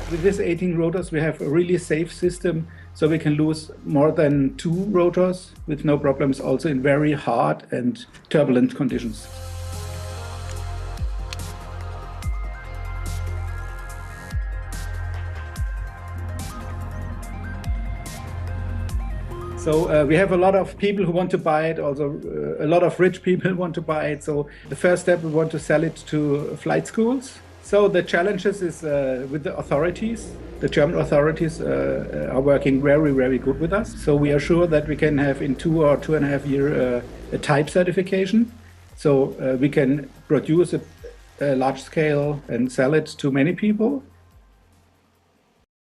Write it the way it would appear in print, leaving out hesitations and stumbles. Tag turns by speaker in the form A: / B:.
A: With this 18 rotors, we have a really safe system, so we can lose more than 2 rotors with no problems, also in very hard and turbulent conditions. So we have a lot of people who want to buy it, also a lot of rich people want to buy it. So the first step, we want to sell it to flight schools. So the challenges is with the authorities. The German authorities are working very, very good with us. So we are sure that we can have in 2 or 2.5 years a type certification. So we can produce a large scale and sell it to many people.